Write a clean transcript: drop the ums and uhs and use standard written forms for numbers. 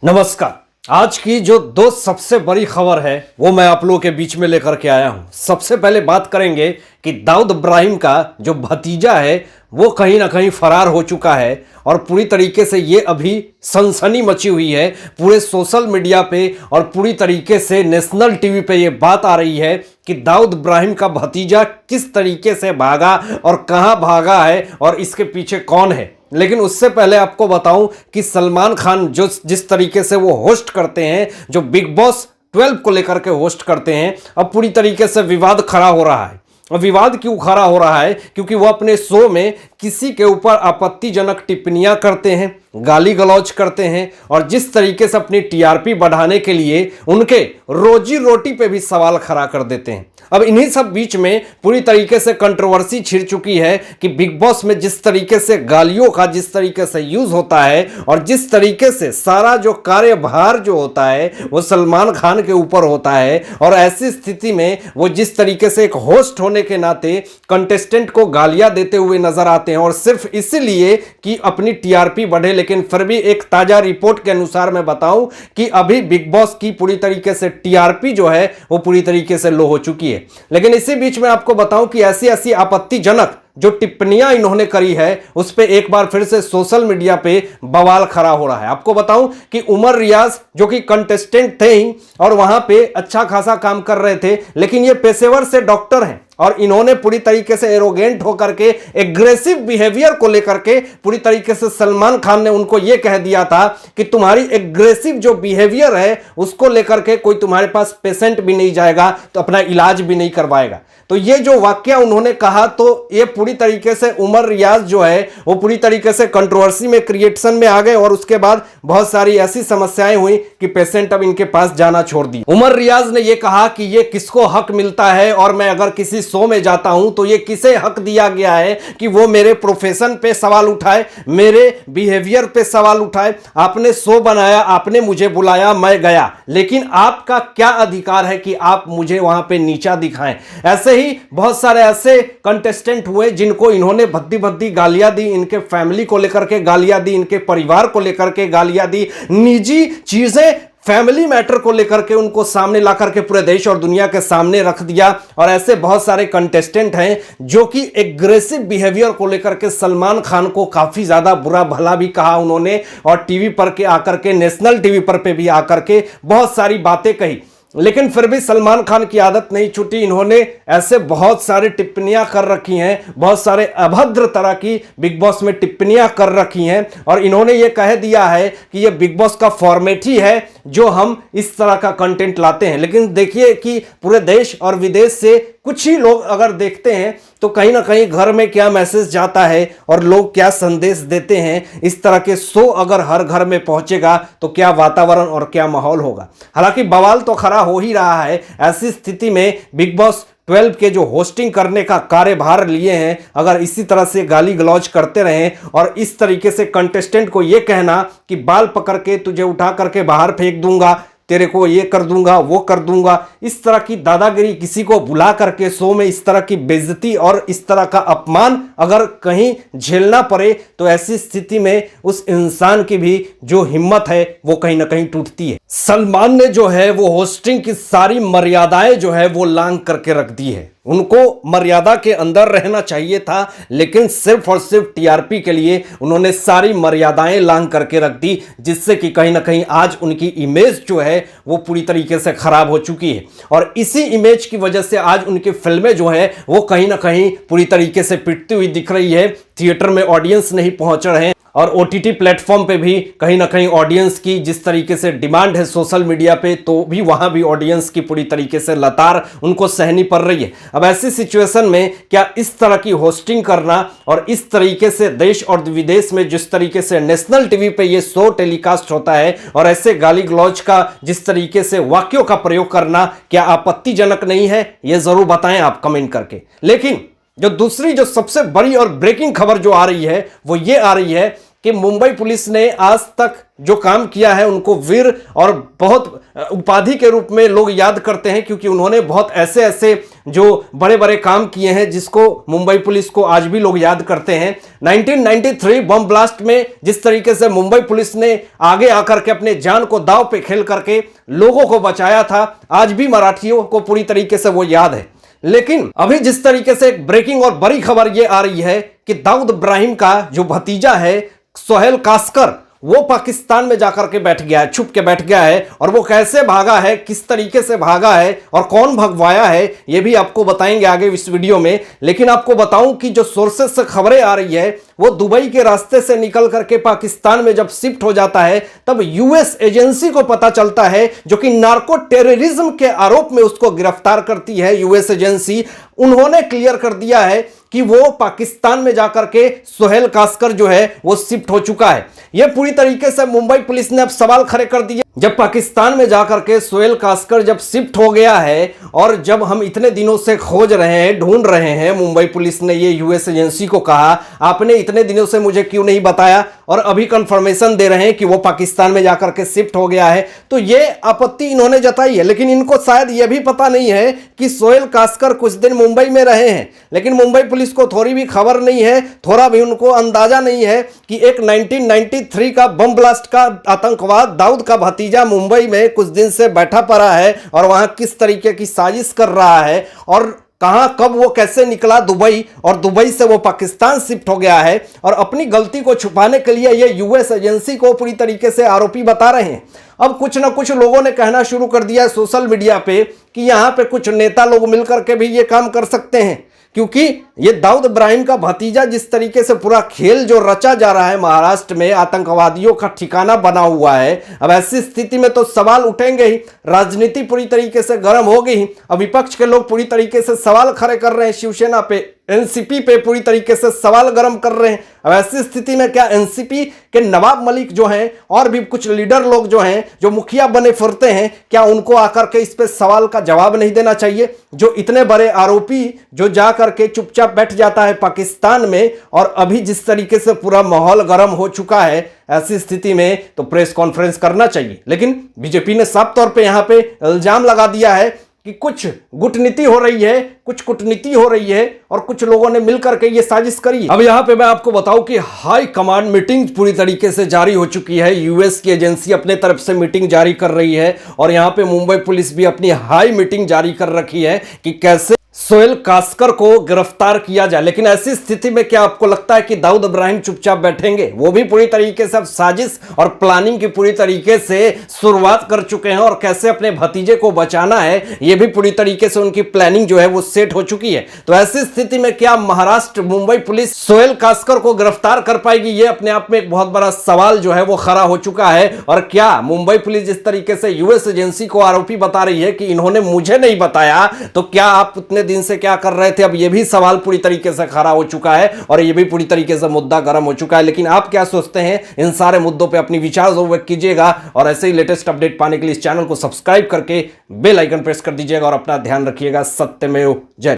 नमस्कार। आज की जो दो सबसे बड़ी खबर है वो मैं आप लोगों के बीच में लेकर के आया हूं। सबसे पहले बात करेंगे कि दाऊद इब्राहिम का जो भतीजा है वो कहीं ना कहीं फरार हो चुका है और पूरी तरीके से ये अभी सनसनी मची हुई है पूरे सोशल मीडिया पे और पूरी तरीके से नेशनल टीवी पे ये बात आ रही है कि दाऊद इब्राहिम का भतीजा किस तरीके से भागा और कहां भागा है और इसके पीछे कौन है। लेकिन उससे पहले आपको बताऊं कि सलमान खान जो जिस तरीके से वो होस्ट करते हैं, जो बिग बॉस 12 को लेकर के होस्ट करते हैं, अब पूरी तरीके से विवाद खड़ा हो रहा है। और विवाद क्यों खड़ा हो रहा है? क्योंकि वो अपने शो में किसी के ऊपर आपत्तिजनक टिप्पणियां करते हैं, गाली गलौज करते हैं और जिस तरीके से अपनी टीआरपी बढ़ाने के लिए उनके रोजी रोटी पे भी सवाल खड़ा कर देते हैं। अब इन्हीं सब बीच में पूरी तरीके से कंट्रोवर्सी छिड़ चुकी है कि बिग बॉस में जिस तरीके से गालियों का जिस तरीके से यूज होता है और जिस तरीके से सारा जो कार्यभार जो होता है वो सलमान खान के ऊपर होता है, और ऐसी स्थिति में वो जिस तरीके से एक होस्ट होने के नाते कंटेस्टेंट को गालियां देते हुए नजर आते हैं और सिर्फ इसलिए कि अपनी टीआरपी बढ़े। लेकिन फिर भी एक ताजा रिपोर्ट के अनुसार मैं बताऊं कि अभी बिग बॉस की पूरी तरीके से टीआरपी जो है वो पूरी तरीके से लो हो चुकी है। लेकिन इसी बीच में आपको बताऊं कि ऐसी ऐसी आपत्तिजनक जो टिप्पणियां इन्होंने करी है उस पे एक बार फिर से सोशल मीडिया पे बवाल खड़ा हो रहा है। आपको बताऊं कि उमर रियाज जो कि कंटेस्टेंट थे ही और वहां पे अच्छा खासा काम कर रहे थे, लेकिन ये पेशेवर से डॉक्टर हैं और इन्होंने पूरी तरीके से एरोगेंट होकर के एग्रेसिव बिहेवियर को लेकर के पूरी तरीके से सलमान खान ने उनको यह कह दिया था कि तुम्हारी एग्रेसिव जो बिहेवियर है उसको लेकर के कोई तुम्हारे पास पेशेंट भी नहीं जाएगा तो अपना इलाज भी नहीं करवाएगा। तो ये जो वाक्य उन्होंने कहा तो ये पूरी तरीके से उमर रियाज जो है वो पूरी तरीके से कंट्रोवर्सी में क्रिएशन में आ गए और उसके बाद बहुत सारी ऐसी समस्याएं हुई कि पेशेंट अब इनके पास जाना छोड़ दी। उमर रियाज ने यह कहा कि ये किसको हक मिलता है और मैं अगर किसी शो में जाता हूं तो ये किसे हक दिया गया है कि वो मेरे प्रोफेशन पे सवाल उठाए, मेरे बिहेवियर पे सवाल उठाए। आपने शो बनाया, आपने मुझे बुलाया, मैं गया, लेकिन आपका क्या अधिकार है कि आप मुझे वहां पे नीचा दिखाएं। ऐसे ही बहुत सारे ऐसे कंटेस्टेंट हुए जिनको इन्होंने भद्दी भद्दी गालियां दी, इनके फैमिली को लेकर के गालियां दी, इनके परिवार को लेकर के गालियां दी, निजी चीजें फैमिली मैटर को लेकर के उनको सामने ला करके पूरे देश और दुनिया के सामने रख दिया। और ऐसे बहुत सारे कंटेस्टेंट हैं जो कि एग्रेसिव बिहेवियर को लेकर के सलमान खान को काफी ज्यादा बुरा भला भी कहा उन्होंने और टीवी पर के आकर के नेशनल टीवी पर पे भी आकर के बहुत सारी बातें कही। लेकिन फिर भी सलमान खान की आदत नहीं छूटी, इन्होंने ऐसे बहुत सारी टिप्पणियां कर रखी हैं, बहुत सारे अभद्र तरह की बिग बॉस में टिप्पणियां कर रखी हैं और इन्होंने ये कह दिया है कि ये बिग बॉस का फॉर्मेट ही है जो हम इस तरह का कंटेंट लाते हैं। लेकिन देखिए कि पूरे देश और विदेश से कुछ ही लोग अगर देखते हैं तो कहीं ना कहीं घर में क्या मैसेज जाता है और लोग क्या संदेश देते हैं, इस तरह के शो अगर हर घर में पहुंचेगा तो क्या वातावरण और क्या माहौल होगा। हालांकि बवाल तो खड़ा हो ही रहा है। ऐसी स्थिति में बिग बॉस 12 के जो होस्टिंग करने का कार्यभार लिए हैं, अगर इसी तरह से गाली गलौज करते रहें और इस तरीके से कंटेस्टेंट को यह कहना कि बाल पकड़ के तुझे उठा करके बाहर फेंक दूंगा, तेरे को ये कर दूंगा, वो कर दूंगा, इस तरह की दादागिरी, किसी को बुला करके शो में इस तरह की बेइज्जती और इस तरह का अपमान अगर कहीं झेलना पड़े तो ऐसी स्थिति में उस इंसान की भी जो हिम्मत है वो कहीं ना कहीं टूटती है। सलमान ने जो है वो होस्टिंग की सारी मर्यादाएं जो है वो लांघ करके रख दी है। उनको मर्यादा के अंदर रहना चाहिए था, लेकिन सिर्फ और सिर्फ टीआरपी के लिए उन्होंने सारी मर्यादाएं लांघ करके रख दी, जिससे कि कहीं ना कहीं आज उनकी इमेज जो है वो पूरी तरीके से खराब हो चुकी है। और इसी इमेज की वजह से आज उनकी फिल्में जो है वो कहीं ना कहीं पूरी तरीके से पिटती हुई दिख रही है। थिएटर में ऑडियंस नहीं पहुंच रहे हैं और ओटीटी प्लेटफॉर्म पे भी कहीं ना कहीं ऑडियंस की जिस तरीके से डिमांड है सोशल मीडिया पे, तो भी वहां भी ऑडियंस की पूरी तरीके से लतार उनको सहनी पड़ रही है। अब ऐसी सिचुएशन में क्या इस तरह की होस्टिंग करना और इस तरीके से देश और विदेश में जिस तरीके से नेशनल टीवी पे ये शो टेलीकास्ट होता है और ऐसे गाली गलौज का जिस तरीके से वाक्यों का प्रयोग करना क्या आपत्तिजनक नहीं है? ये जरूर बताएं आप कमेंट करके। लेकिन जो दूसरी जो सबसे बड़ी और ब्रेकिंग खबर जो आ रही है वो ये आ रही है कि मुंबई पुलिस ने आज तक जो काम किया है उनको वीर और बहुत उपाधि के रूप में लोग याद करते हैं, क्योंकि उन्होंने बहुत ऐसे ऐसे जो बड़े बड़े काम किए हैं, जिसको मुंबई पुलिस को आज भी लोग याद करते हैं। 1993 बम ब्लास्ट में जिस तरीके से मुंबई पुलिस ने आगे आकर के अपने जान को दांव पे खेल करके लोगों को बचाया था, आज भी मराठियों को पूरी तरीके से वो याद है। लेकिन अभी जिस तरीके से एक ब्रेकिंग और बड़ी खबर ये आ रही है कि दाऊद इब्राहिम का जो भतीजा है सोहेल कास्कर, वो पाकिस्तान में जाकर के बैठ गया है, छुप के बैठ गया है। और वो कैसे भागा है, किस तरीके से भागा है और कौन भगवाया है, ये भी आपको बताएंगे आगे इस वीडियो में। लेकिन आपको बताऊं कि जो सोर्सेस से खबरें आ रही है वो दुबई के रास्ते से निकल करके पाकिस्तान में जब शिफ्ट हो जाता है तब यूएस एजेंसी को पता चलता है, जो कि नार्को टेररिज्म के आरोप में उसको गिरफ्तार करती है यूएस एजेंसी। उन्होंने क्लियर कर दिया है कि वो पाकिस्तान में जाकर के सोहेल कास्कर जो है वो शिफ्ट हो चुका है। यह पूरी तरीके से मुंबई पुलिस ने अब सवाल खड़े कर दिए। जब पाकिस्तान में जाकर के सोहेल कास्कर जब शिफ्ट हो गया है और जब हम इतने दिनों से खोज रहे हैं, ढूंढ रहे हैं, मुंबई पुलिस ने ये यूएस एजेंसी को कहा आपने इतने दिनों से मुझे क्यों नहीं बताया, और अभी कंफर्मेशन दे रहे हैं कि वो पाकिस्तान में जाकर के शिफ्ट हो गया है, तो ये आपत्ति इन्होंने जताई है। लेकिन इनको शायद ये भी पता नहीं है कि सोहेल कास्कर कुछ दिन मुंबई में रहे हैं, लेकिन मुंबई पुलिस को थोड़ी भी खबर नहीं है, थोड़ा भी उनको अंदाजा नहीं है कि एक 1993 का बम ब्लास्ट का आतंकवाद दाऊद का भतीजा मुंबई में कुछ दिन से बैठा पड़ा है और वहां किस तरीके की साजिश कर रहा है और कहां कब वो कैसे निकला दुबई, और दुबई से वो पाकिस्तान शिफ्ट हो गया है। और अपनी गलती को छुपाने के लिए ये यूएस एजेंसी को पूरी तरीके से आरोपी बता रहे हैं। अब कुछ ना कुछ लोगों ने कहना शुरू कर दिया है सोशल मीडिया पे कि यहां पे कुछ नेता लोग मिलकर के भी ये काम कर सकते हैं, क्योंकि ये दाऊद इब्राहिम का भतीजा जिस तरीके से पूरा खेल जो रचा जा रहा है महाराष्ट्र में, आतंकवादियों का ठिकाना बना हुआ है। अब ऐसी स्थिति में तो सवाल उठेंगे ही, राजनीति पूरी तरीके से गर्म हो गई। अब विपक्ष के लोग पूरी तरीके से सवाल खड़े कर रहे हैं, शिवसेना पे, एनसीपी पे पूरी तरीके से सवाल गर्म कर रहे हैं। अब ऐसी स्थिति में क्या एनसीपी के नवाब मलिक जो हैं और भी कुछ लीडर लोग जो हैं, जो मुखिया बने फिरते हैं, क्या उनको आकर के इस पे सवाल का जवाब नहीं देना चाहिए? जो इतने बड़े आरोपी जो जा करके चुपचाप बैठ जाता है पाकिस्तान में, और अभी जिस तरीके से पूरा माहौल गर्म हो चुका है, ऐसी स्थिति में तो प्रेस कॉन्फ्रेंस करना चाहिए। लेकिन बीजेपी ने साफ तौर पे यहां पे इल्जाम लगा दिया है कि कुछ गुटनीति हो रही है, कुछ कूटनीति हो रही है और कुछ लोगों ने मिलकर के ये साजिश करी। अब यहां पे मैं आपको बताऊं कि हाई कमांड मीटिंग पूरी तरीके से जारी हो चुकी है। यूएस की एजेंसी अपने तरफ से मीटिंग जारी कर रही है और यहां पे मुंबई पुलिस भी अपनी हाई मीटिंग जारी कर रखी है कि कैसे सोहेल कास्कर को गिरफ्तार किया जाए। लेकिन ऐसी स्थिति में क्या आपको लगता है कि दाऊद इब्राहिम चुपचाप बैठेंगे? वो भी पूरी तरीके से अब साजिश और प्लानिंग की पूरी तरीके से शुरुआत कर चुके हैं और कैसे अपने भतीजे को बचाना है, ये भी पूरी तरीके से उनकी प्लानिंग जो है वो सेट हो चुकी है। तो ऐसी स्थिति में क्या महाराष्ट्र मुंबई पुलिस सोहेल कास्कर को गिरफ्तार कर पाएगी? ये अपने आप में एक बहुत बड़ा सवाल जो है वो खड़ा हो चुका है। और क्या मुंबई पुलिस जिस तरीके से यूएस एजेंसी को आरोपी बता रही है कि इन्होंने मुझे नहीं बताया, तो क्या आप उतने दिन से क्या कर रहे थे? अब यह भी सवाल पूरी तरीके से खड़ा हो चुका है और यह भी पूरी तरीके से मुद्दा गर्म हो चुका है। लेकिन आप क्या सोचते हैं? इन सारे मुद्दों पे अपनी विचार जरूर व्यक्त कीजिएगा और ऐसे ही लेटेस्ट अपडेट पाने के लिए इस चैनल को सब्सक्राइब करके बेल आइकन प्रेस कर दीजिएगा और अपना ध्यान रखिएगा। सत्यमेव जयते।